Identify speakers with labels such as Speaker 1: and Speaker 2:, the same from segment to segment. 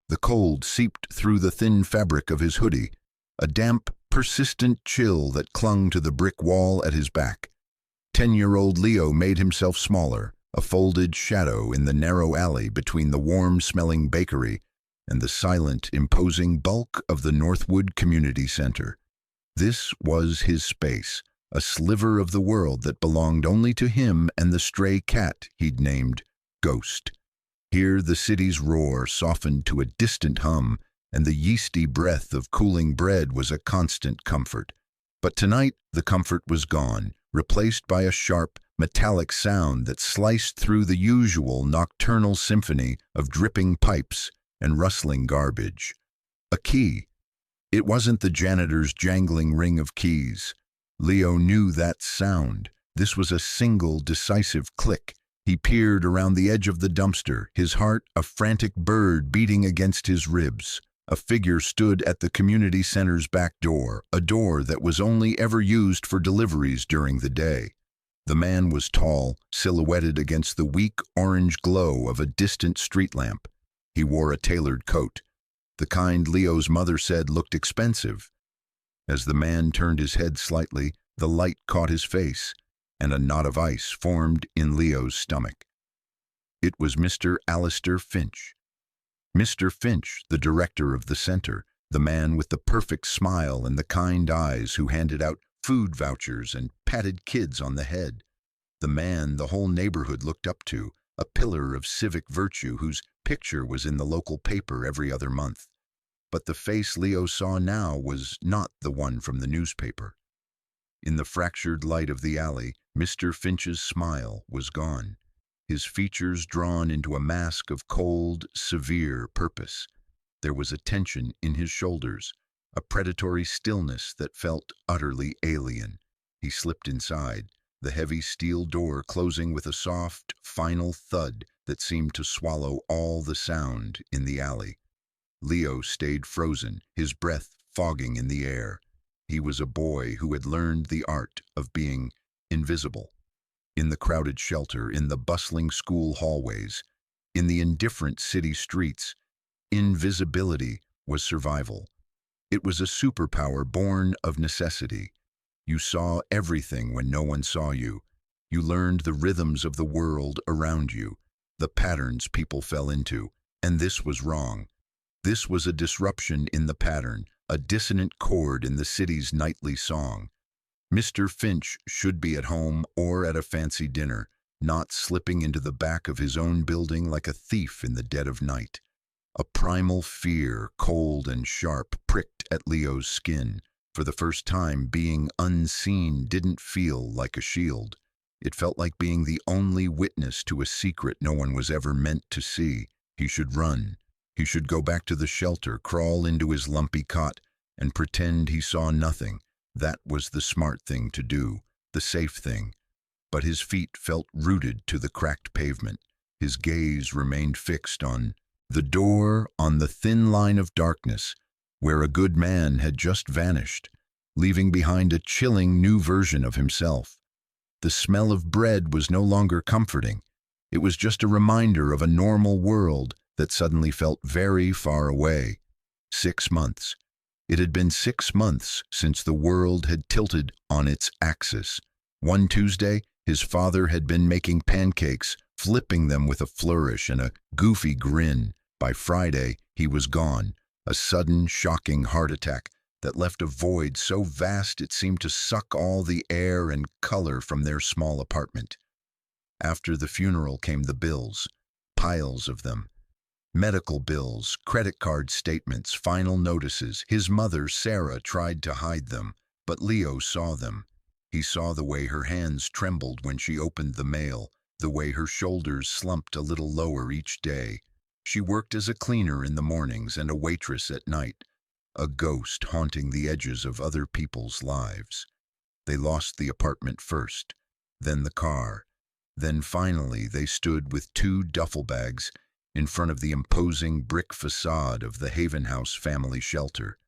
Speaker 1: The cold seeped through the thin fabric of his hoodie, a damp, persistent chill that clung to the brick wall at his back. 10-year-old Leo made himself smaller, a folded shadow in the narrow alley between the warm-smelling bakery and the silent, imposing bulk of the Northwood Community Center. This was his space, a sliver of the world that belonged only to him and the stray cat he'd named Ghost. Here the city's roar softened to a distant hum, and the yeasty breath of cooling bread was a constant comfort. But tonight the comfort was gone, replaced by a sharp, metallic sound that sliced through the usual nocturnal symphony of dripping pipes and rustling garbage. A key. It wasn't the janitor's jangling ring of keys. Leo knew that sound. This was a single, decisive click. He peered around the edge of the dumpster, his heart a frantic bird beating against his ribs. A figure stood at the community center's back door, a door that was only ever used for deliveries during the day. The man was tall, silhouetted against the weak orange glow of a distant street lamp. He wore a tailored coat, the kind Leo's mother said looked expensive. As the man turned his head slightly, the light caught his face, and a knot of ice formed in Leo's stomach. It was Mr. Alistair Finch. Mr. Finch, the director of the center, the man with the perfect smile and the kind eyes who handed out food vouchers and patted kids on the head. The man the whole neighborhood looked up to, a pillar of civic virtue whose picture was in the local paper every other month. But the face Leo saw now was not the one from the newspaper. In the fractured light of the alley, Mr. Finch's smile was gone, his features drawn into a mask of cold, severe purpose. There was a tension in his shoulders, a predatory stillness that felt utterly alien. He slipped inside, the heavy steel door closing with a soft, final thud that seemed to swallow all the sound in the alley. Leo stayed frozen, his breath fogging in the air. He was a boy who had learned the art of being invisible. In the crowded shelter, in the bustling school hallways, in the indifferent city streets, invisibility was survival. It was a superpower born of necessity. You saw everything when no one saw you. You learned the rhythms of the world around you, the patterns people fell into, and this was wrong. This was a disruption in the pattern, a dissonant chord in the city's nightly song. Mr. Finch should be at home or at a fancy dinner, not slipping into the back of his own building like a thief in the dead of night. A primal fear, cold and sharp, pricked at Leo's skin. For the first time, being unseen didn't feel like a shield. It felt like being the only witness to a secret no one was ever meant to see. He should run. He should go back to the shelter, crawl into his lumpy cot, and pretend he saw nothing. That was the smart thing to do, the safe thing. But his feet felt rooted to the cracked pavement. His gaze remained fixed on the door, on the thin line of darkness, where a good man had just vanished, leaving behind a chilling new version of himself. The smell of bread was no longer comforting. It was just a reminder of a normal world that suddenly felt very far away. 6 months. It had been 6 months since the world had tilted on its axis. One Tuesday, his father had been making pancakes, flipping them with a flourish and a goofy grin. By Friday, he was gone, a sudden, shocking heart attack that left a void so vast it seemed to suck all the air and color from their small apartment. After the funeral came the bills, piles of them. Medical bills, credit card statements, final notices. His mother, Sarah, tried to hide them, but Leo saw them. He saw the way her hands trembled when she opened the mail, the way her shoulders slumped a little lower each day. She worked as a cleaner in the mornings and a waitress at night, a ghost haunting the edges of other people's lives. They lost the apartment first, then the car. Then finally they stood with 2 duffel bags in front of the imposing brick facade of the Haven House family shelter.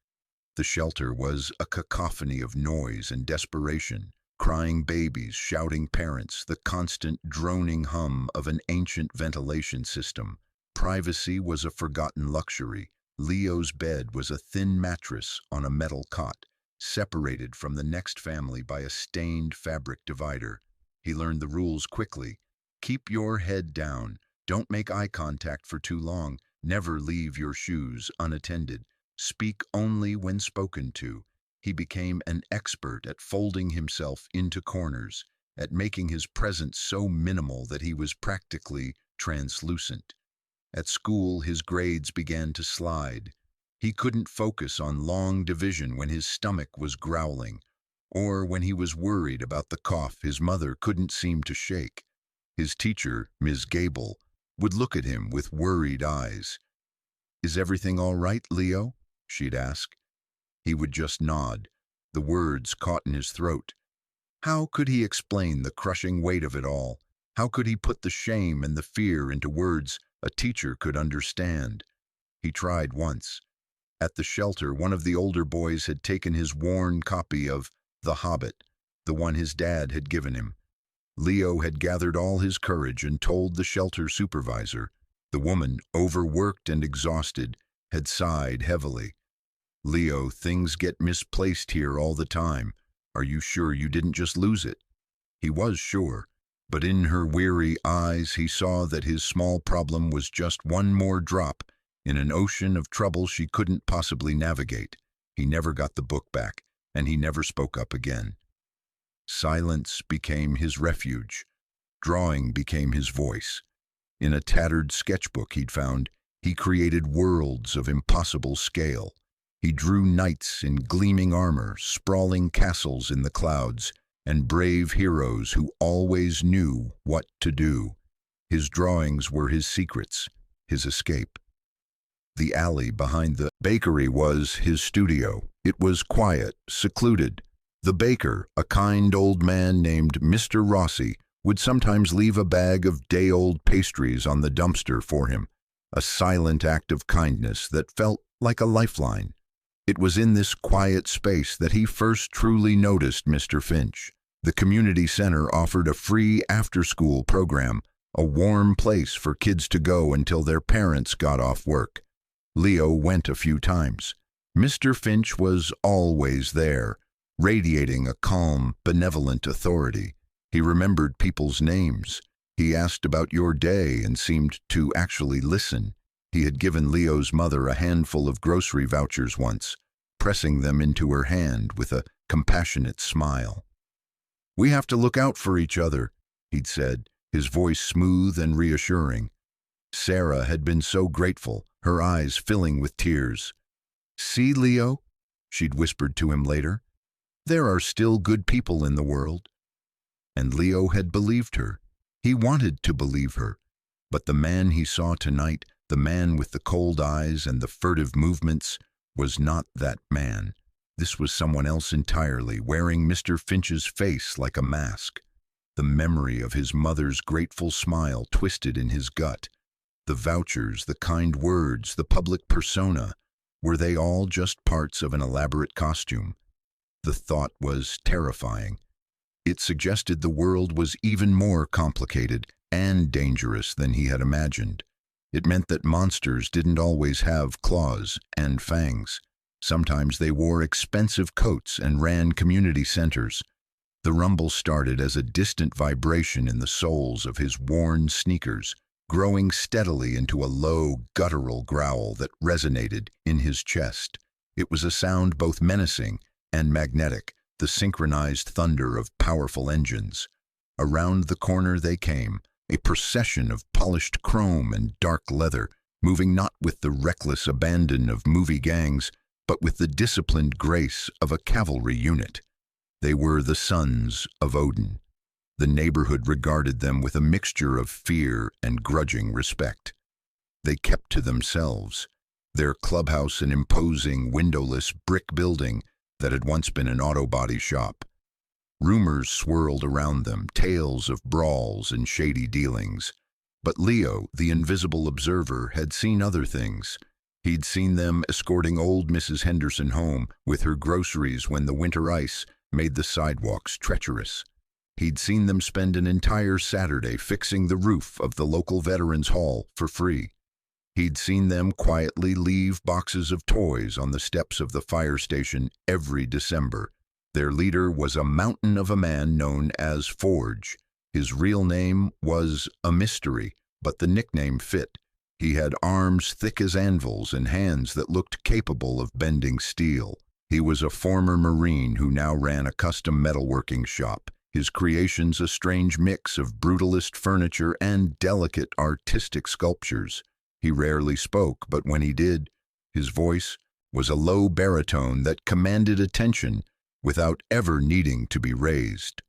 Speaker 1: The shelter was a cacophony of noise and desperation, crying babies, shouting parents, the constant droning hum of an ancient ventilation system, Privacy was a forgotten luxury. Leo's bed was a thin mattress on a metal cot, separated from the next family by a stained fabric divider. He learned the rules quickly. Keep your head down. Don't make eye contact for too long. Never leave your shoes unattended. Speak only when spoken to. He became an expert at folding himself into corners, at making his presence so minimal that he was practically translucent. At school, his grades began to slide. He couldn't focus on long division when his stomach was growling, or when he was worried about the cough his mother couldn't seem to shake. His teacher, Ms. Gable, would look at him with worried eyes. "Is everything all right, Leo?" she'd ask. He would just nod, the words caught in his throat. How could he explain the crushing weight of it all? How could he put the shame and the fear into words a teacher could understand? He tried once. At the shelter, one of the older boys had taken his worn copy of The Hobbit, the one his dad had given him. Leo had gathered all his courage and told the shelter supervisor. The woman, overworked and exhausted, had sighed heavily. "Leo, things get misplaced here all the time. Are you sure you didn't just lose it?" He was sure, but in her weary eyes he saw that his small problem was just one more drop in an ocean of trouble she couldn't possibly navigate. He never got the book back, and he never spoke up again. Silence became his refuge. Drawing became his voice. In a tattered sketchbook he'd found, he created worlds of impossible scale. He drew knights in gleaming armor, sprawling castles in the clouds, and brave heroes who always knew what to do. His drawings were his secrets, his escape. The alley behind the bakery was his studio. It was quiet, secluded. The baker, a kind old man named Mr. Rossi, would sometimes leave a bag of day-old pastries on the dumpster for him, a silent act of kindness that felt like a lifeline. It was in this quiet space that he first truly noticed Mr. Finch. The community center offered a free after-school program, a warm place for kids to go until their parents got off work. Leo went a few times. Mr. Finch was always there, radiating a calm, benevolent authority. He remembered people's names. He asked about your day and seemed to actually listen. He had given Leo's mother a handful of grocery vouchers once, pressing them into her hand with a compassionate smile. "We have to look out for each other," he'd said, his voice smooth and reassuring. Sarah had been so grateful, her eyes filling with tears. "See, Leo," she'd whispered to him later, "there are still good people in the world." And Leo had believed her. He wanted to believe her. But the man he saw tonight, the man with the cold eyes and the furtive movements, was not that man. This was someone else entirely, wearing Mr. Finch's face like a mask. The memory of his mother's grateful smile twisted in his gut. The vouchers, the kind words, the public persona, were they all just parts of an elaborate costume? The thought was terrifying. It suggested the world was even more complicated and dangerous than he had imagined. It meant that monsters didn't always have claws and fangs. Sometimes they wore expensive coats and ran community centers. The rumble started as a distant vibration in the soles of his worn sneakers, growing steadily into a low, guttural growl that resonated in his chest. It was a sound both menacing and magnetic, the synchronized thunder of powerful engines. Around the corner they came, a procession of polished chrome and dark leather, moving not with the reckless abandon of movie gangs, but with the disciplined grace of a cavalry unit. They were the sons of Odin. The neighborhood regarded them with a mixture of fear and grudging respect. They kept to themselves, their clubhouse an imposing, windowless brick building that had once been an auto body shop. Rumors swirled around them, tales of brawls and shady dealings. But Leo, the invisible observer, had seen other things. He'd seen them escorting old Mrs. Henderson home with her groceries when the winter ice made the sidewalks treacherous. He'd seen them spend an entire Saturday fixing the roof of the local Veterans Hall for free. He'd seen them quietly leave boxes of toys on the steps of the fire station every December. Their leader was a mountain of a man known as Forge. His real name was a mystery, but the nickname fit. He had arms thick as anvils and hands that looked capable of bending steel. He was a former Marine who now ran a custom metalworking shop, his creations a strange mix of brutalist furniture and delicate artistic sculptures. He rarely spoke, but when he did, his voice was a low baritone that commanded attention without ever needing to be raised.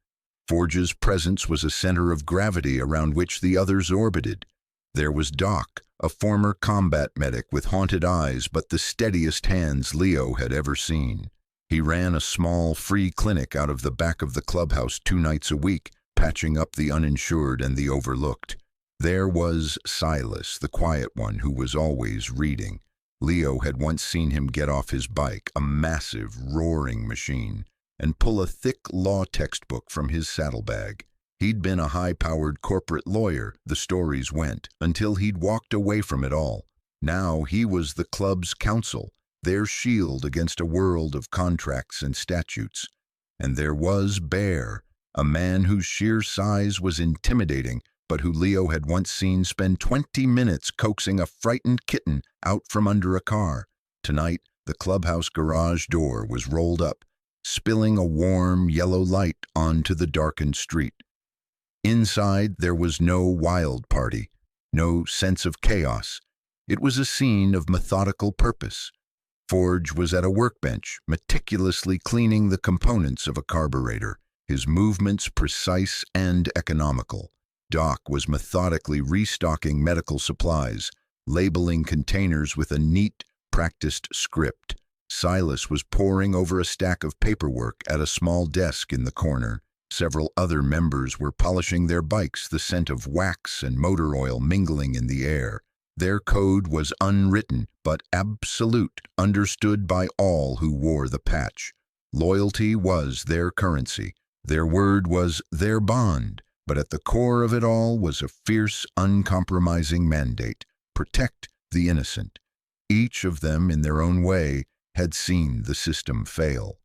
Speaker 1: Forge's presence was a center of gravity around which the others orbited. There was Doc, a former combat medic with haunted eyes but the steadiest hands Leo had ever seen. He ran a small, free clinic out of the back of the clubhouse 2 nights a week, patching up the uninsured and the overlooked. There was Silas, the quiet one who was always reading. Leo had once seen him get off his bike, a massive, roaring machine, and pull a thick law textbook from his saddlebag. He'd been a high-powered corporate lawyer, the stories went, until he'd walked away from it all. Now he was the club's counsel, their shield against a world of contracts and statutes. And there was Bear, a man whose sheer size was intimidating, but who Leo had once seen spend 20 minutes coaxing a frightened kitten out from under a car. Tonight, the clubhouse garage door was rolled up, spilling a warm yellow light onto the darkened street. Inside, there was no wild party, no sense of chaos. It was a scene of methodical purpose. Forge was at a workbench, meticulously cleaning the components of a carburetor, his movements precise and economical. Doc was methodically restocking medical supplies, labeling containers with a neat, practiced script. Silas was poring over a stack of paperwork at a small desk in the corner. Several other members were polishing their bikes, the scent of wax and motor oil mingling in the air. Their code was unwritten, but absolute, understood by all who wore the patch. Loyalty was their currency. Their word was their bond. But at the core of it all was a fierce, uncompromising mandate: protect the innocent. Each of them, in their own way, had seen the system fail.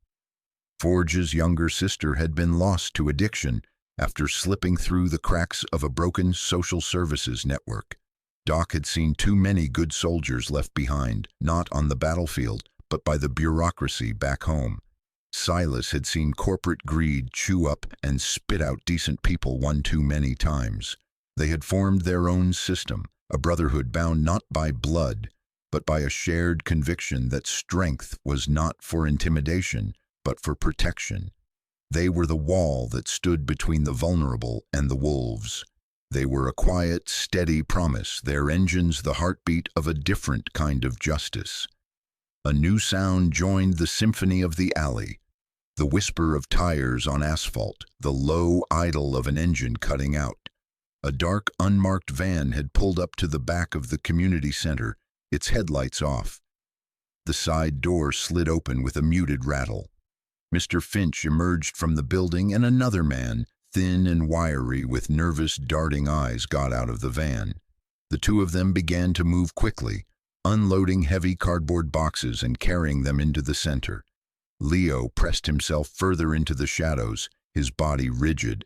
Speaker 1: Forge's younger sister had been lost to addiction after slipping through the cracks of a broken social services network. Doc had seen too many good soldiers left behind, not on the battlefield, but by the bureaucracy back home. Silas had seen corporate greed chew up and spit out decent people one too many times. They had formed their own system, a brotherhood bound not by blood, but by a shared conviction that strength was not for intimidation, but for protection. They were the wall that stood between the vulnerable and the wolves. They were a quiet, steady promise, their engines the heartbeat of a different kind of justice. A new sound joined the symphony of the alley. The whisper of tires on asphalt, the low idle of an engine cutting out. A dark, unmarked van had pulled up to the back of the community center, its headlights off. The side door slid open with a muted rattle. Mr. Finch emerged from the building, and another man, thin and wiry with nervous, darting eyes, got out of the van. The two of them began to move quickly, unloading heavy cardboard boxes and carrying them into the center. Leo pressed himself further into the shadows, his body rigid.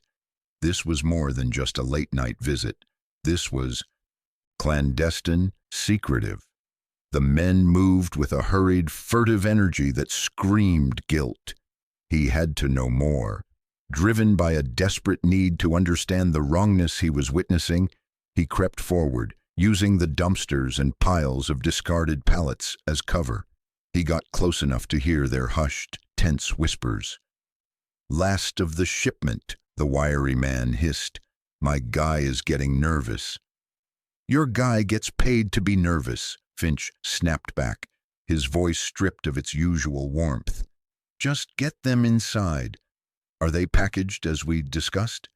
Speaker 1: This was more than just a late-night visit. This was clandestine, secretive. The men moved with a hurried, furtive energy that screamed guilt. He had to know more. Driven by a desperate need to understand the wrongness he was witnessing, he crept forward, using the dumpsters and piles of discarded pallets as cover. He got close enough to hear their hushed, tense whispers. "Last of the shipment," the wiry man hissed. "My guy is getting nervous." "Your guy gets paid to be nervous," Finch snapped back, his voice stripped of its usual warmth. "Just get them inside. Are they packaged as we discussed?"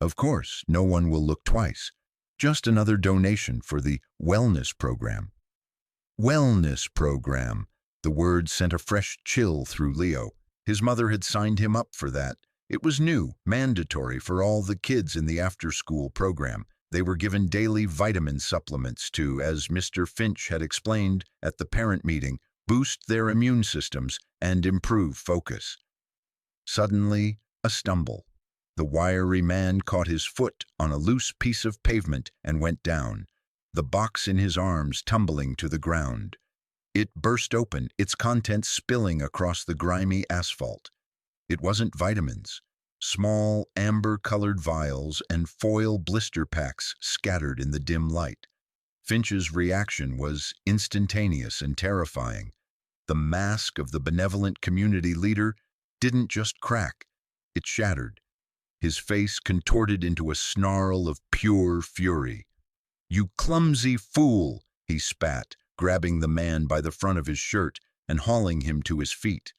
Speaker 1: "Of course, no one will look twice. Just another donation for the wellness program." Wellness program. The word sent a fresh chill through Leo. His mother had signed him up for that. It was new, mandatory for all the kids in the after-school program. They were given daily vitamin supplements to, as Mr. Finch had explained at the parent meeting, boost their immune systems and improve focus. Suddenly, a stumble. The wiry man caught his foot on a loose piece of pavement and went down, the box in his arms tumbling to the ground. It burst open, its contents spilling across the grimy asphalt. It wasn't vitamins. Small, amber-colored vials and foil blister packs scattered in the dim light. Finch's reaction was instantaneous and terrifying. The mask of the benevolent community leader didn't just crack, it shattered. His face contorted into a snarl of pure fury. "You clumsy fool," he spat, grabbing the man by the front of his shirt and hauling him to his feet.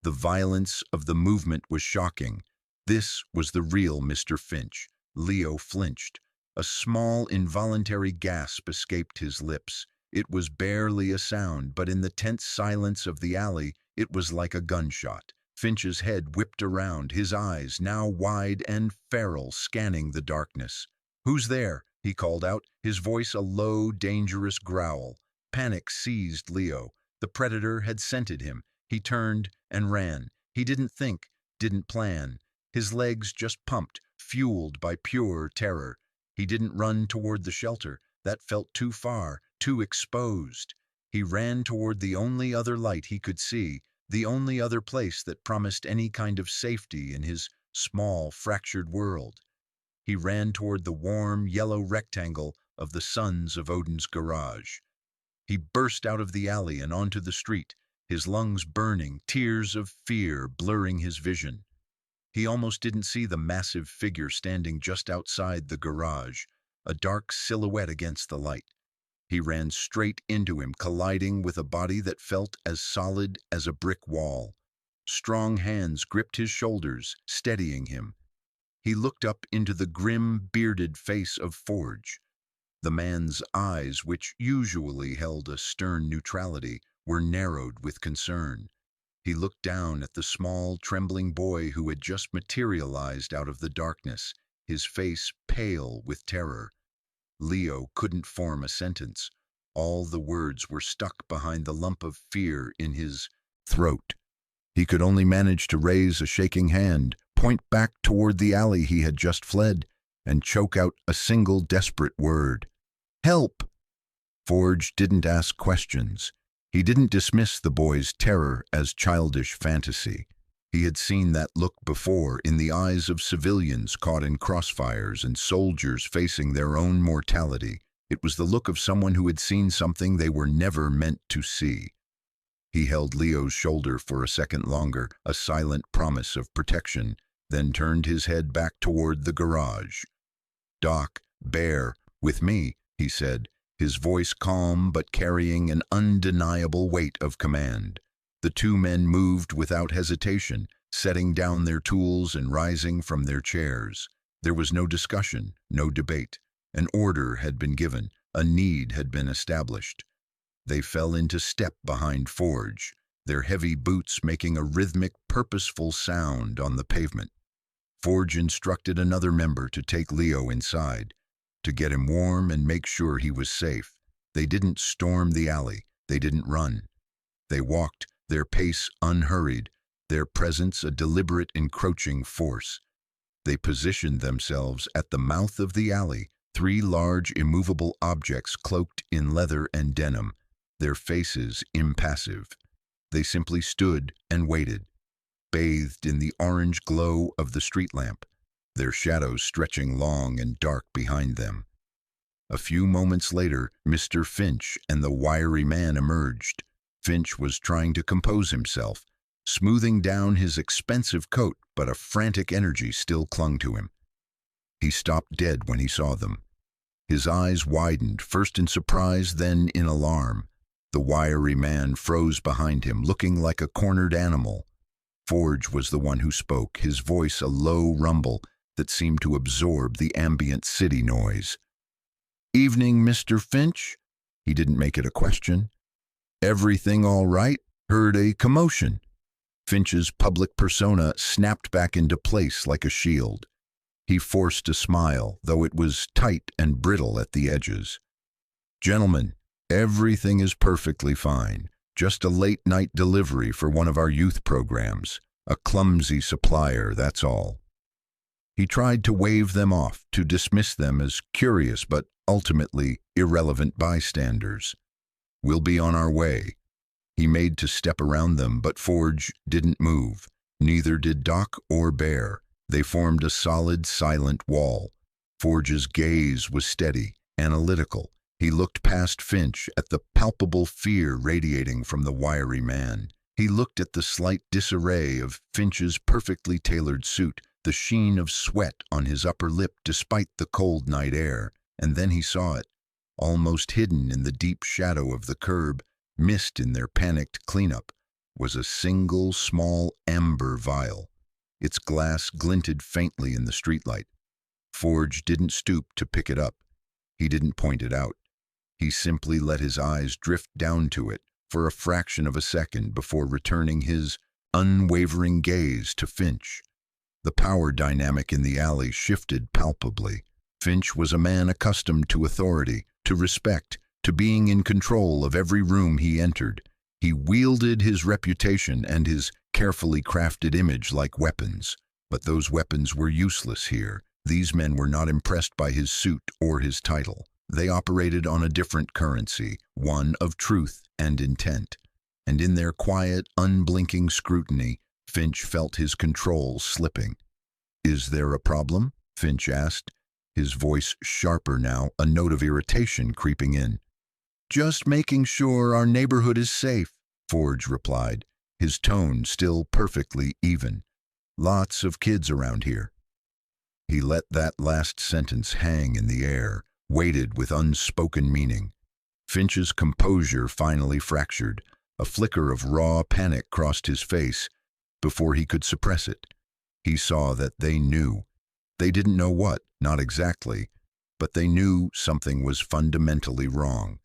Speaker 1: The violence of the movement was shocking. This was the real Mr. Finch. Leo flinched. A small, involuntary gasp escaped his lips. It was barely a sound, but in the tense silence of the alley, it was like a gunshot. Finch's head whipped around, his eyes, now wide and feral, scanning the darkness. "Who's there?" he called out, his voice a low, dangerous growl. Panic seized Leo. The predator had scented him. He turned and ran. He didn't think, didn't plan. His legs just pumped, fueled by pure terror. He didn't run toward the shelter. That felt too far, too exposed. He ran toward the only other light he could see, the only other place that promised any kind of safety in his small, fractured world. He ran toward the warm, yellow rectangle of the Sons of Odin's garage. He burst out of the alley and onto the street, his lungs burning, tears of fear blurring his vision. He almost didn't see the massive figure standing just outside the garage, a dark silhouette against the light. He ran straight into him, colliding with a body that felt as solid as a brick wall. Strong hands gripped his shoulders, steadying him. He looked up into the grim, bearded face of Forge. The man's eyes, which usually held a stern neutrality, were narrowed with concern. He looked down at the small, trembling boy who had just materialized out of the darkness, his face pale with terror. Leo couldn't form a sentence. All the words were stuck behind the lump of fear in his throat. He could only manage to raise a shaking hand, point back toward the alley he had just fled, and choke out a single desperate word. "Help!" Forge didn't ask questions. He didn't dismiss the boy's terror as childish fantasy. He had seen that look before in the eyes of civilians caught in crossfires and soldiers facing their own mortality. It was the look of someone who had seen something they were never meant to see. He held Leo's shoulder for a second longer, a silent promise of protection, then turned his head back toward the garage. "Doc, Bear, with me," he said, his voice calm but carrying an undeniable weight of command. The two men moved without hesitation, setting down their tools and rising from their chairs. There was no discussion, no debate. An order had been given, a need had been established. They fell into step behind Forge, their heavy boots making a rhythmic, purposeful sound on the pavement. Forge instructed another member to take Leo inside, to get him warm and make sure he was safe. They didn't storm the alley. They didn't run. They walked, their pace unhurried, their presence a deliberate encroaching force. They positioned themselves at the mouth of the alley, three large immovable objects cloaked in leather and denim, their faces impassive. They simply stood and waited, bathed in the orange glow of the street lamp, their shadows stretching long and dark behind them. A few moments later, Mr. Finch and the wiry man emerged. Finch was trying to compose himself, smoothing down his expensive coat, but a frantic energy still clung to him. He stopped dead when he saw them. His eyes widened, first in surprise, then in alarm. The wiry man froze behind him, looking like a cornered animal. Forge was the one who spoke, his voice a low rumble that seemed to absorb the ambient city noise. "Evening, Mr. Finch." He didn't make it a question. "Everything all right?" Heard a commotion. Finch's public persona snapped back into place like a shield. He forced a smile, though it was tight and brittle at the edges. "Gentlemen, everything is perfectly fine. Just a late-night delivery for one of our youth programs. A clumsy supplier, that's all." He tried to wave them off, to dismiss them as curious but ultimately irrelevant bystanders. "We'll be on our way." He made to step around them, but Forge didn't move. Neither did Doc or Bear. They formed a solid, silent wall. Forge's gaze was steady, analytical. He looked past Finch at the palpable fear radiating from the wiry man. He looked at the slight disarray of Finch's perfectly tailored suit, the sheen of sweat on his upper lip despite the cold night air, and then he saw it, almost hidden in the deep shadow of the curb, missed in their panicked cleanup, was a single small amber vial. Its glass glinted faintly in the streetlight. Forge didn't stoop to pick it up. He didn't point it out. He simply let his eyes drift down to it for a fraction of a second before returning his unwavering gaze to Finch. The power dynamic in the alley shifted palpably. Finch was a man accustomed to authority, to respect, to being in control of every room he entered. He wielded his reputation and his carefully crafted image like weapons. But those weapons were useless here. These men were not impressed by his suit or his title. They operated on a different currency, one of truth and intent. And in their quiet, unblinking scrutiny, Finch felt his control slipping. "Is there a problem?" Finch asked, his voice sharper now, a note of irritation creeping in. "Just making sure our neighborhood is safe," Forge replied, his tone still perfectly even. "Lots of kids around here." He let that last sentence hang in the air, weighted with unspoken meaning. Finch's composure finally fractured. A flicker of raw panic crossed his face before he could suppress it. He saw that they knew. They didn't know what, not exactly, but they knew something was fundamentally wrong.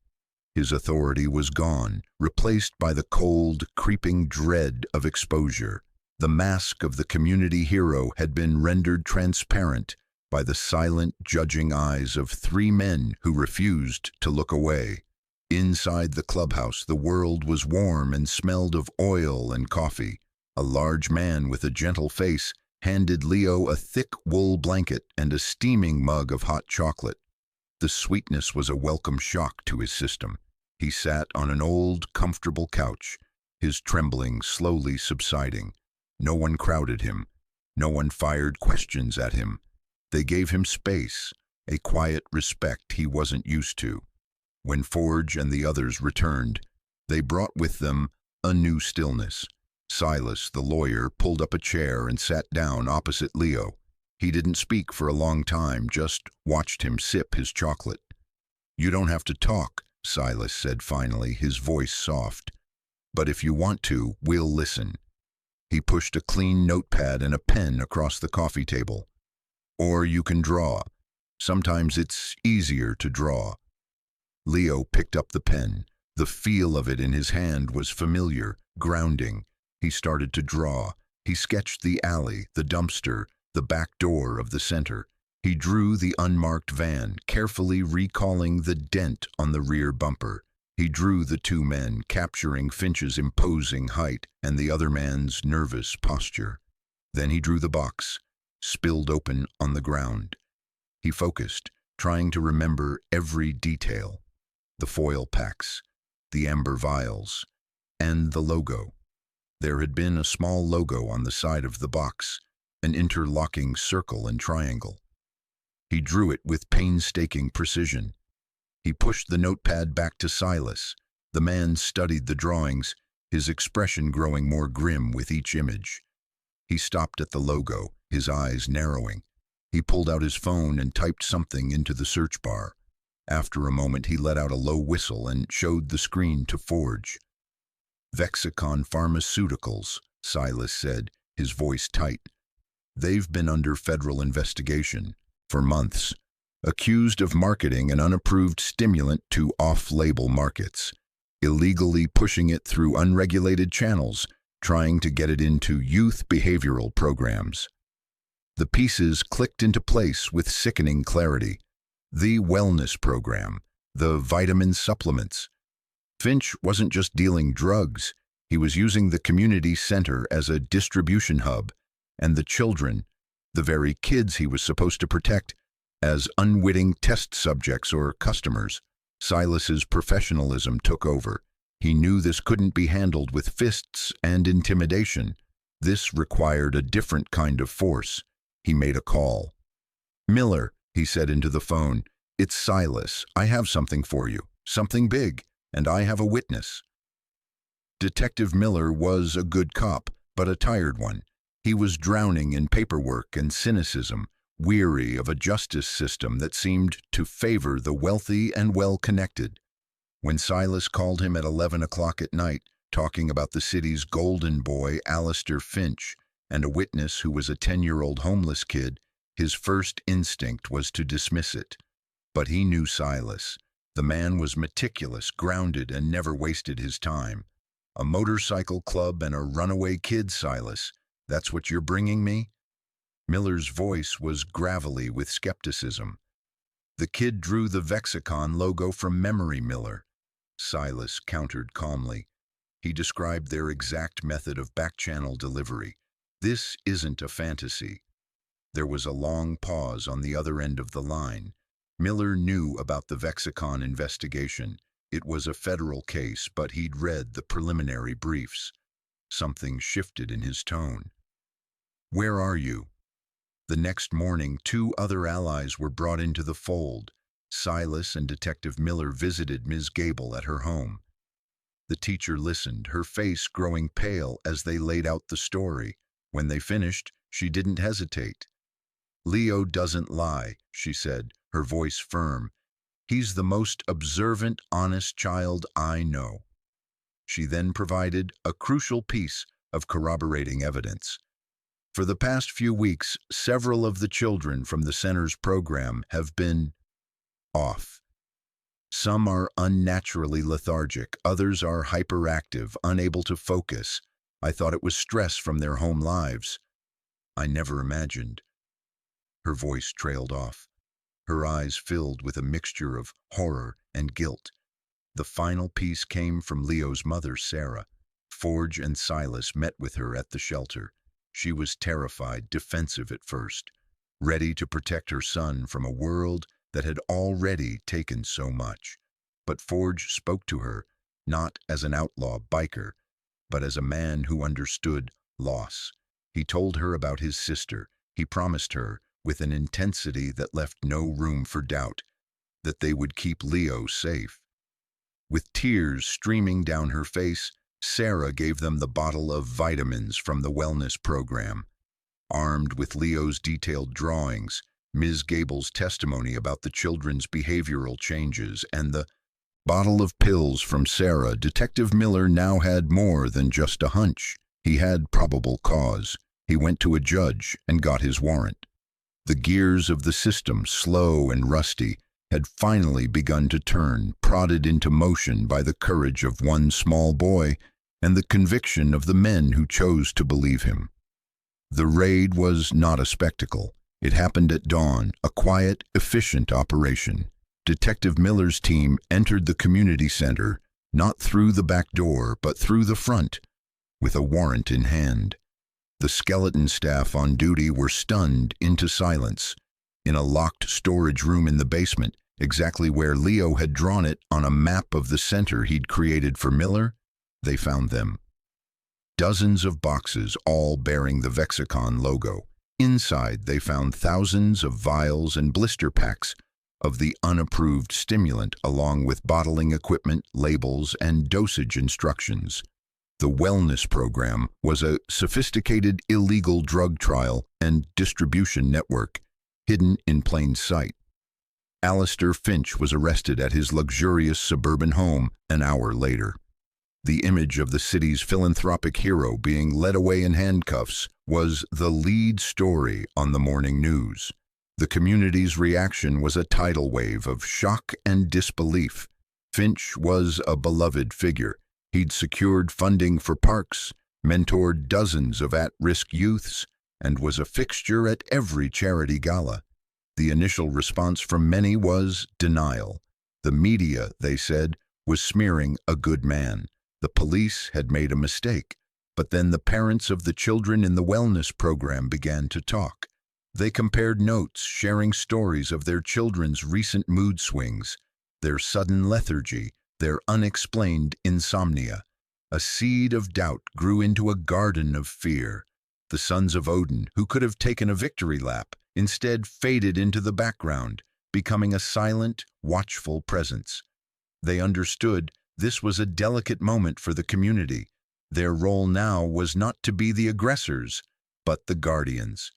Speaker 1: His authority was gone, replaced by the cold, creeping dread of exposure. The mask of the community hero had been rendered transparent by the silent, judging eyes of three men who refused to look away. Inside the clubhouse, the world was warm and smelled of oil and coffee. A large man with a gentle face handed Leo a thick wool blanket and a steaming mug of hot chocolate. The sweetness was a welcome shock to his system. He sat on an old, comfortable couch, his trembling slowly subsiding. No one crowded him. No one fired questions at him. They gave him space, a quiet respect he wasn't used to. When Forge and the others returned, they brought with them a new stillness. Silas, the lawyer, pulled up a chair and sat down opposite Leo. He didn't speak for a long time, just watched him sip his chocolate. "You don't have to talk," Silas said finally, his voice soft. "But if you want to, we'll listen." He pushed a clean notepad and a pen across the coffee table. "Or you can draw. Sometimes it's easier to draw." Leo picked up the pen. The feel of it in his hand was familiar, grounding. He started to draw. He sketched the alley, the dumpster, the back door of the center. He drew the unmarked van, carefully recalling the dent on the rear bumper. He drew the two men, capturing Finch's imposing height and the other man's nervous posture. Then he drew the box, spilled open on the ground. He focused, trying to remember every detail. The foil packs, the amber vials, and the logo. There had been a small logo on the side of the box, an interlocking circle and triangle. He drew it with painstaking precision. He pushed the notepad back to Silas. The man studied the drawings, his expression growing more grim with each image. He stopped at the logo, his eyes narrowing. He pulled out his phone and typed something into the search bar. After a moment, he let out a low whistle and showed the screen to Forge. "Vexicon Pharmaceuticals," Silas said, his voice tight. "They've been under federal investigation for months, accused of marketing an unapproved stimulant to off-label markets, illegally pushing it through unregulated channels, trying to get it into youth behavioral programs." The pieces clicked into place with sickening clarity. The wellness program, the vitamin supplements. Finch wasn't just dealing drugs, he was using the community center as a distribution hub, and the children, the very kids he was supposed to protect, as unwitting test subjects or customers. Silas's professionalism took over. He knew this couldn't be handled with fists and intimidation. This required a different kind of force. He made a call. "Miller," he said into the phone, "it's Silas. I have something for you. Something big, and I have a witness." Detective Miller was a good cop, but a tired one. He was drowning in paperwork and cynicism, weary of a justice system that seemed to favor the wealthy and well-connected. When Silas called him at 11 o'clock at night, talking about the city's golden boy, Alistair Finch, and a witness who was a 10-year-old homeless kid, his first instinct was to dismiss it. But he knew Silas. The man was meticulous, grounded, and never wasted his time. "A motorcycle club and a runaway kid, Silas. That's what you're bringing me?" Miller's voice was gravelly with skepticism. "The kid drew the Vexicon logo from memory, Miller." Silas countered calmly. He described their exact method of back-channel delivery. "This isn't a fantasy." There was a long pause on the other end of the line. Miller knew about the Vexicon investigation. It was a federal case, but he'd read the preliminary briefs. Something shifted in his tone. "Where are you?" The next morning, 2 other allies were brought into the fold. Silas and Detective Miller visited Ms. Gable at her home. The teacher listened, her face growing pale as they laid out the story. When they finished, she didn't hesitate. "Leo doesn't lie," she said, her voice firm. "He's the most observant, honest child I know." She then provided a crucial piece of corroborating evidence. "For the past few weeks, several of the children from the center's program have been off. Some are unnaturally lethargic, others are hyperactive, unable to focus. I thought it was stress from their home lives. I never imagined." Her voice trailed off. Her eyes filled with a mixture of horror and guilt. The final piece came from Leo's mother, Sarah. Forge and Silas met with her at the shelter. She was terrified, defensive at first, ready to protect her son from a world that had already taken so much. But Forge spoke to her, not as an outlaw biker, but as a man who understood loss. He told her about his sister. He promised her, with an intensity that left no room for doubt, that they would keep Leo safe. With tears streaming down her face, Sarah gave them the bottle of vitamins from the wellness program. Armed with Leo's detailed drawings, Ms. Gable's testimony about the children's behavioral changes, and the bottle of pills from Sarah, Detective Miller now had more than just a hunch. He had probable cause. He went to a judge and got his warrant. The gears of the system, slow and rusty, had finally begun to turn, prodded into motion by the courage of one small boy and the conviction of the men who chose to believe him. The raid was not a spectacle. It happened at dawn, a quiet, efficient operation. Detective Miller's team entered the community center, not through the back door, but through the front, with a warrant in hand. The skeleton staff on duty were stunned into silence. In a locked storage room in the basement, exactly where Leo had drawn it on a map of the center he'd created for Miller, they found them. Dozens of boxes, all bearing the Vexicon logo. Inside, they found thousands of vials and blister packs of the unapproved stimulant, along with bottling equipment, labels, and dosage instructions. The wellness program was a sophisticated illegal drug trial and distribution network, hidden in plain sight. Alistair Finch was arrested at his luxurious suburban home an hour later. The image of the city's philanthropic hero being led away in handcuffs was the lead story on the morning news. The community's reaction was a tidal wave of shock and disbelief. Finch was a beloved figure. He'd secured funding for parks, mentored dozens of at-risk youths, and was a fixture at every charity gala. The initial response from many was denial. The media, they said, was smearing a good man. The police had made a mistake. But then the parents of the children in the wellness program began to talk. They compared notes, sharing stories of their children's recent mood swings, their sudden lethargy, their unexplained insomnia. A seed of doubt grew into a garden of fear. The sons of Odin, who could have taken a victory lap, instead faded into the background, becoming a silent, watchful presence. They understood this was a delicate moment for the community. Their role now was not to be the aggressors, but the guardians.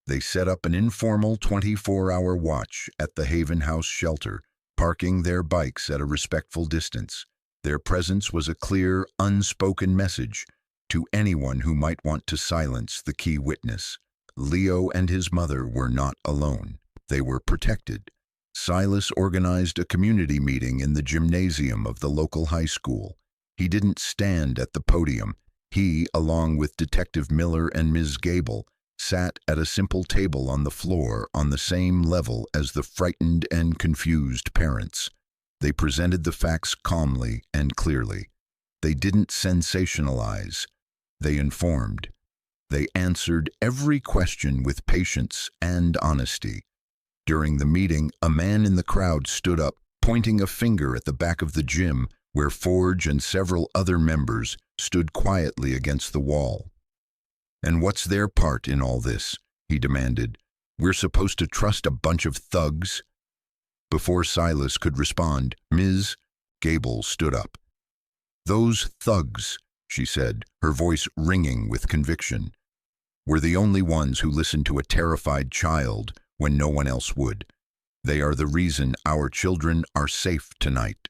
Speaker 1: They set up an informal 24-hour watch at the Haven House shelter, parking their bikes at a respectful distance. Their presence was a clear, unspoken message to anyone who might want to silence the key witness. Leo and his mother were not alone. They were protected. Silas organized a community meeting in the gymnasium of the local high school. He didn't stand at the podium. He, along with Detective Miller and Ms. Gable, sat at a simple table on the floor on the same level as the frightened and confused parents. They presented the facts calmly and clearly. They didn't sensationalize. They informed. They answered every question with patience and honesty. During the meeting, a man in the crowd stood up, pointing a finger at the back of the gym where Forge and several other members stood quietly against the wall. "And what's their part in all this?" he demanded. "We're supposed to trust a bunch of thugs?" Before Silas could respond, Ms. Gable stood up. "Those thugs," she said, her voice ringing with conviction, "were the only ones who listened to a terrified child when no one else would. They are the reason our children are safe tonight."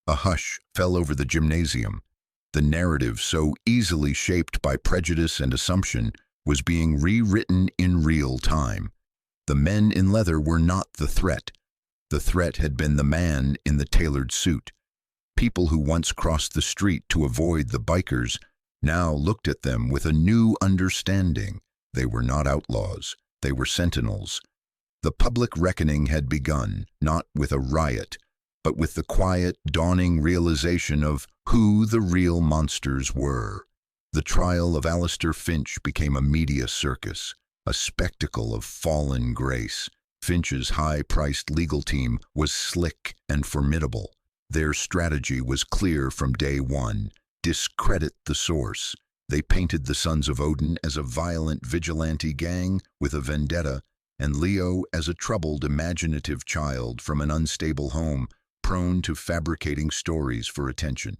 Speaker 1: A hush fell over the gymnasium. The narrative, so easily shaped by prejudice and assumption, was being rewritten in real time. The men in leather were not the threat. The threat had been the man in the tailored suit. People who once crossed the street to avoid the bikers now looked at them with a new understanding. They were not outlaws. They were sentinels. The public reckoning had begun, not with a riot, but with the quiet, dawning realization of who the real monsters were. The trial of Alistair Finch became a media circus, a spectacle of fallen grace. Finch's high-priced legal team was slick and formidable. Their strategy was clear from day one: discredit the source. They painted the Sons of Odin as a violent vigilante gang with a vendetta, and Leo as a troubled, imaginative child from an unstable home, prone to fabricating stories for attention.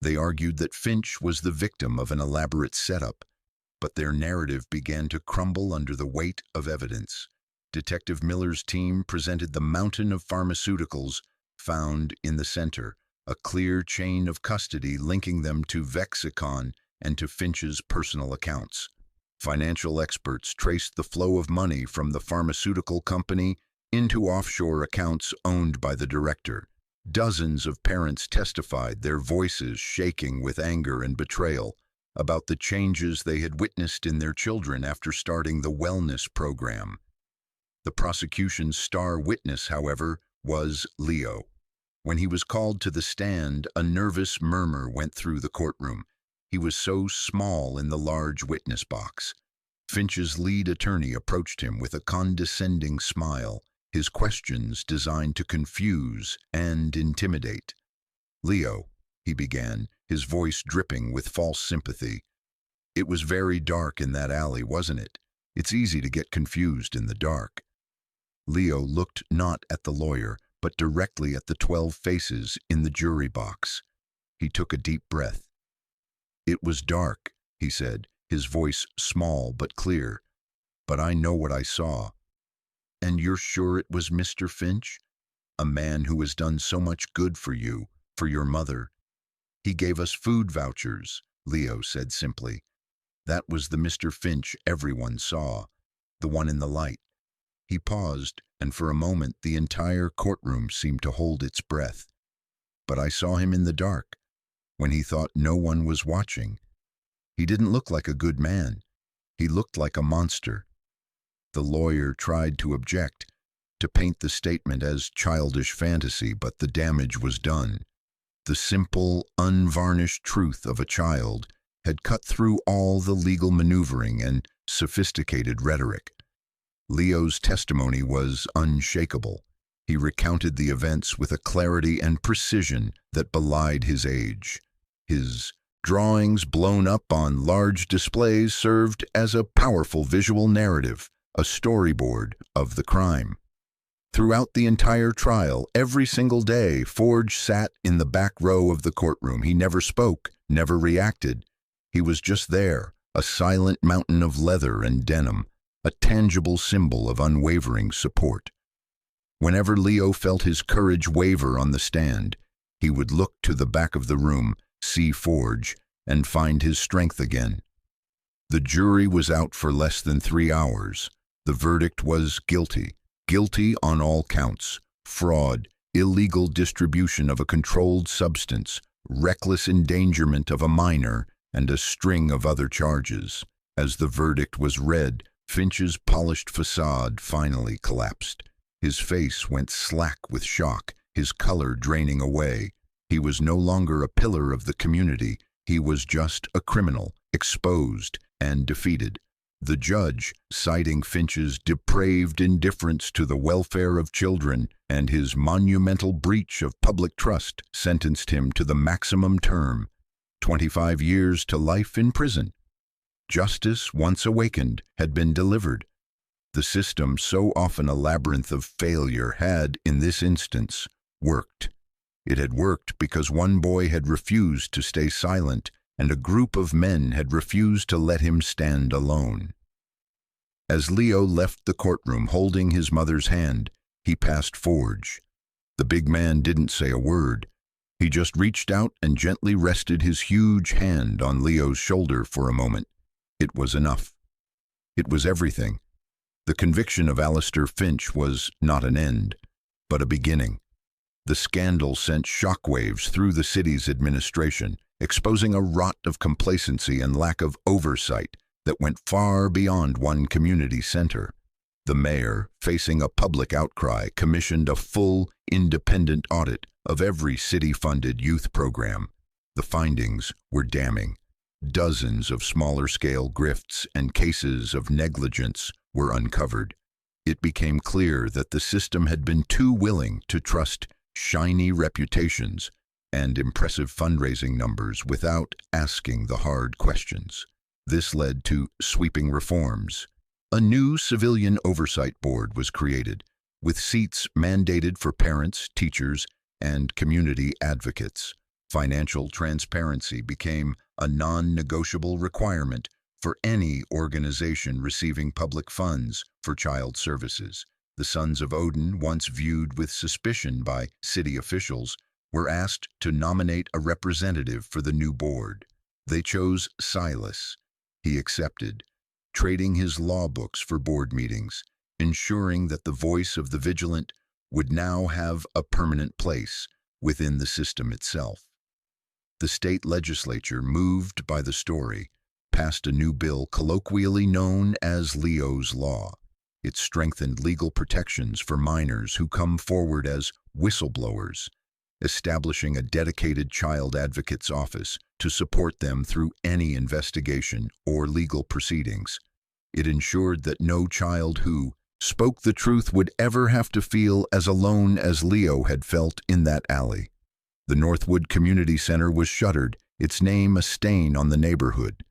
Speaker 1: They argued that Finch was the victim of an elaborate setup, but their narrative began to crumble under the weight of evidence. Detective Miller's team presented the mountain of pharmaceuticals found in the center, a clear chain of custody linking them to Vexicon and to Finch's personal accounts. Financial experts traced the flow of money from the pharmaceutical company into offshore accounts owned by the director. Dozens of parents testified, their voices shaking with anger and betrayal, about the changes they had witnessed in their children after starting the wellness program. The prosecution's star witness, however, was Leo. When he was called to the stand, a nervous murmur went through the courtroom. He was so small in the large witness box. Finch's lead attorney approached him with a condescending smile, his questions designed to confuse and intimidate. "Leo," he began, his voice dripping with false sympathy, "it was very dark in that alley, wasn't it? It's easy to get confused in the dark." Leo looked not at the lawyer, but directly at the 12 faces in the jury box. He took a deep breath. "It was dark," he said, his voice small but clear, "but I know what I saw." "And you're sure it was Mr. Finch? A man who has done so much good for you, for your mother." "He gave us food vouchers," Leo said simply. "That was the Mr. Finch everyone saw, the one in the light." He paused, and for a moment the entire courtroom seemed to hold its breath. "But I saw him in the dark, when he thought no one was watching. He didn't look like a good man. He looked like a monster. The lawyer tried to object, to paint the statement as childish fantasy, but the damage was done. The simple, unvarnished truth of a child had cut through all the legal maneuvering and sophisticated rhetoric. Leo's testimony was unshakable. He recounted the events with a clarity and precision that belied his age. His drawings blown up on large displays served as a powerful visual narrative, a storyboard of the crime. Throughout the entire trial, every single day, Forge sat in the back row of the courtroom. He never spoke, never reacted. He was just there, a silent mountain of leather and denim, a tangible symbol of unwavering support. Whenever Leo felt his courage waver on the stand, he would look to the back of the room, see Forge, and find his strength again. The jury was out for less than 3 hours. The verdict was guilty. Guilty on all counts: fraud, illegal distribution of a controlled substance, reckless endangerment of a minor, and a string of other charges. As the verdict was read, Finch's polished facade finally collapsed. His face went slack with shock, his color draining away. He was no longer a pillar of the community. He was just a criminal, exposed and defeated. The judge, citing Finch's depraved indifference to the welfare of children and his monumental breach of public trust, sentenced him to the maximum term, 25 years to life in prison. Justice, once awakened, had been delivered. The system, so often a labyrinth of failure, had, in this instance, worked. It had worked because one boy had refused to stay silent, and a group of men had refused to let him stand alone. As Leo left the courtroom holding his mother's hand, he passed Forge. The big man didn't say a word. He just reached out and gently rested his huge hand on Leo's shoulder for a moment. It was enough. It was everything. The conviction of Alistair Finch was not an end, but a beginning. The scandal sent shockwaves through the city's administration, exposing a rot of complacency and lack of oversight that went far beyond one community center. The mayor, facing a public outcry, commissioned a full, independent audit of every city-funded youth program. The findings were damning. Dozens of smaller-scale grifts and cases of negligence were uncovered. It became clear that the system had been too willing to trust shiny reputations and impressive fundraising numbers without asking the hard questions. This led to sweeping reforms. A new civilian oversight board was created, with seats mandated for parents, teachers, and community advocates. Financial transparency became a non-negotiable requirement for any organization receiving public funds for child services. The Sons of Odin, once viewed with suspicion by city officials, were asked to nominate a representative for the new board. They chose Silas. He accepted, trading his law books for board meetings, ensuring that the voice of the vigilant would now have a permanent place within the system itself. The state legislature, moved by the story, passed a new bill colloquially known as Leo's Law. It strengthened legal protections for minors who come forward as whistleblowers, establishing a dedicated child advocate's office to support them through any investigation or legal proceedings. It ensured that no child who spoke the truth would ever have to feel as alone as Leo had felt in that alley. The Northwood Community Center was shuttered, its name a stain on the neighborhood.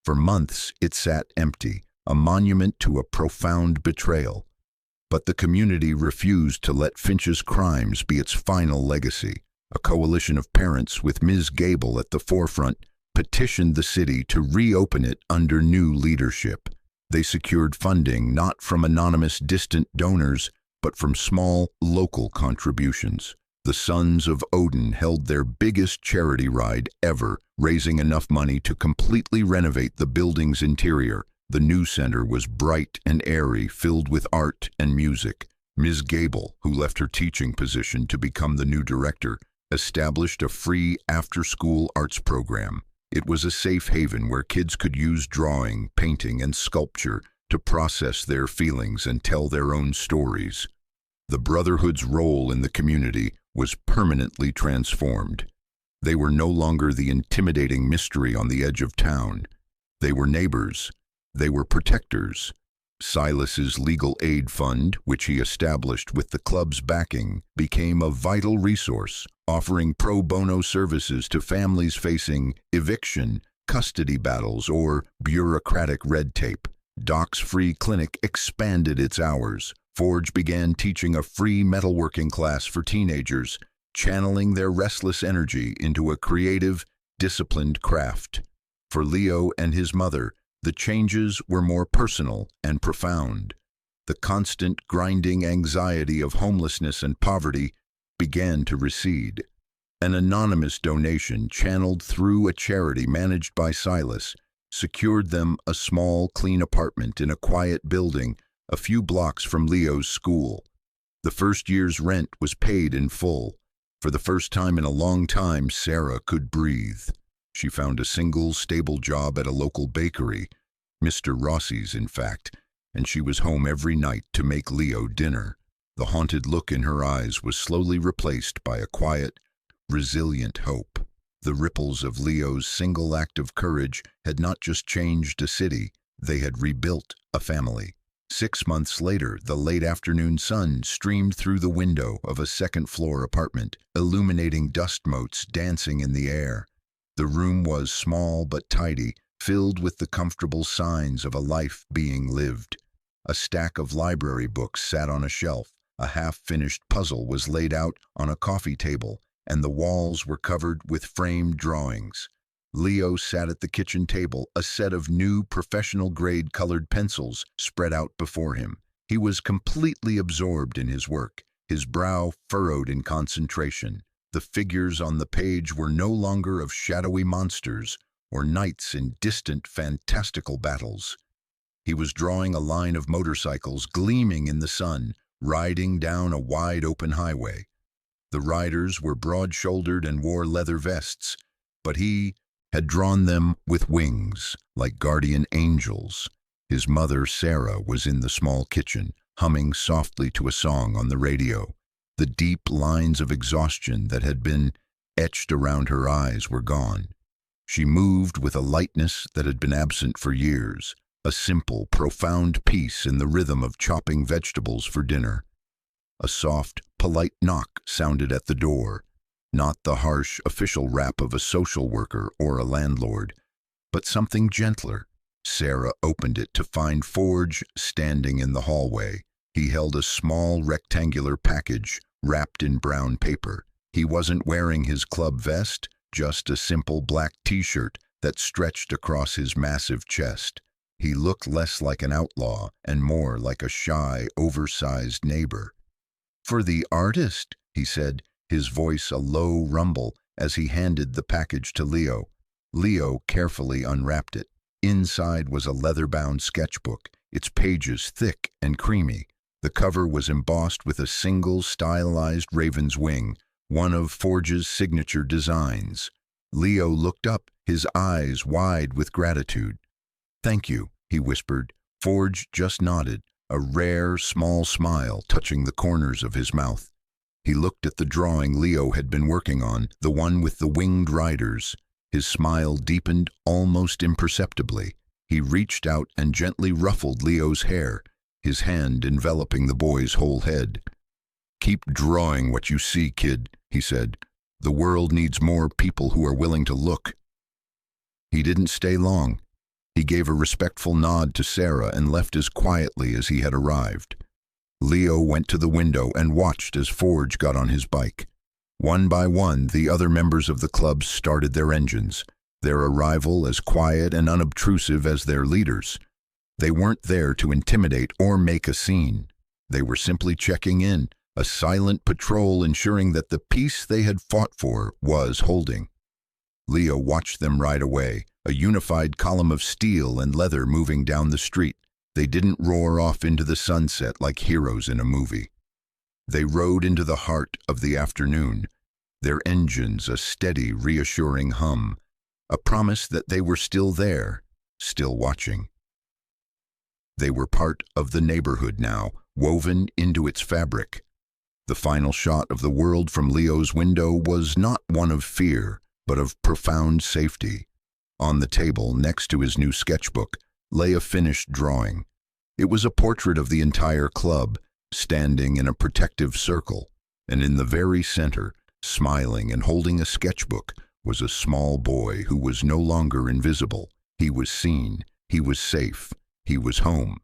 Speaker 1: For months it sat empty, a monument to a profound betrayal. But the community refused to let Finch's crimes be its final legacy. A coalition of parents, with Ms. Gable at the forefront, petitioned the city to reopen it under new leadership. They secured funding not from anonymous distant donors, but from small local contributions. The Sons of Odin held their biggest charity ride ever, raising enough money to completely renovate the building's interior. The new center was bright and airy, filled with art and music. Ms. Gable, who left her teaching position to become the new director, established a free after-school arts program. It was a safe haven where kids could use drawing, painting, and sculpture to process their feelings and tell their own stories. The Brotherhood's role in the community was permanently transformed. They were no longer the intimidating mystery on the edge of town. They were neighbors. They were protectors. Silas's legal aid fund, which he established with the club's backing, became a vital resource, offering pro bono services to families facing eviction, custody battles, or bureaucratic red tape. Doc's free clinic expanded its hours. Forge began teaching a free metalworking class for teenagers, channeling their restless energy into a creative, disciplined craft. For Leo and his mother, the changes were more personal and profound. The constant grinding anxiety of homelessness and poverty began to recede. An anonymous donation channeled through a charity managed by Silas secured them a small, clean apartment in a quiet building a few blocks from Leo's school. The first year's rent was paid in full. For the first time in a long time, Sarah could breathe. She found a single, stable job at a local bakery, Mr. Rossi's, in fact, and she was home every night to make Leo dinner. The haunted look in her eyes was slowly replaced by a quiet, resilient hope. The ripples of Leo's single act of courage had not just changed a city, they had rebuilt a family. 6 months later, the late afternoon sun streamed through the window of a second-floor apartment, illuminating dust motes dancing in the air. The room was small but tidy, filled with the comfortable signs of a life being lived. A stack of library books sat on a shelf, a half-finished puzzle was laid out on a coffee table, and the walls were covered with framed drawings. Leo sat at the kitchen table, a set of new professional-grade colored pencils spread out before him. He was completely absorbed in his work, his brow furrowed in concentration. The figures on the page were no longer of shadowy monsters or knights in distant, fantastical battles. He was drawing a line of motorcycles gleaming in the sun, riding down a wide-open highway. The riders were broad-shouldered and wore leather vests, but he had drawn them with wings, like guardian angels. His mother, Sarah, was in the small kitchen, humming softly to a song on the radio. The deep lines of exhaustion that had been etched around her eyes were gone. She moved with a lightness that had been absent for years, a simple, profound peace in the rhythm of chopping vegetables for dinner. A soft, polite knock sounded at the door, not the harsh, official rap of a social worker or a landlord, but something gentler. Sarah opened it to find Forge standing in the hallway. He held a small, rectangular package wrapped in brown paper. He wasn't wearing his club vest, just a simple black t-shirt that stretched across his massive chest. He looked less like an outlaw and more like a shy, oversized neighbor. "For the artist," he said, his voice a low rumble as he handed the package to Leo. Leo carefully unwrapped it. Inside was a leather-bound sketchbook, its pages thick and creamy. The cover was embossed with a single stylized raven's wing, one of Forge's signature designs. Leo looked up, his eyes wide with gratitude. "Thank you," he whispered. Forge just nodded, a rare, small smile touching the corners of his mouth. He looked at the drawing Leo had been working on, the one with the winged riders. His smile deepened almost imperceptibly. He reached out and gently ruffled Leo's hair, his hand enveloping the boy's whole head. "Keep drawing what you see, kid," he said. "The world needs more people who are willing to look." He didn't stay long. He gave a respectful nod to Sarah and left as quietly as he had arrived. Leo went to the window and watched as Forge got on his bike. One by one, the other members of the club started their engines, their arrival as quiet and unobtrusive as their leaders. They weren't there to intimidate or make a scene. They were simply checking in, a silent patrol ensuring that the peace they had fought for was holding. Leo watched them ride away, a unified column of steel and leather moving down the street. They didn't roar off into the sunset like heroes in a movie. They rode into the heart of the afternoon, their engines a steady, reassuring hum, a promise that they were still there, still watching. They were part of the neighborhood now, woven into its fabric. The final shot of the world from Leo's window was not one of fear, but of profound safety. On the table, next to his new sketchbook, lay a finished drawing. It was a portrait of the entire club, standing in a protective circle, and in the very center, smiling and holding a sketchbook, was a small boy who was no longer invisible. He was seen, he was safe, he was home.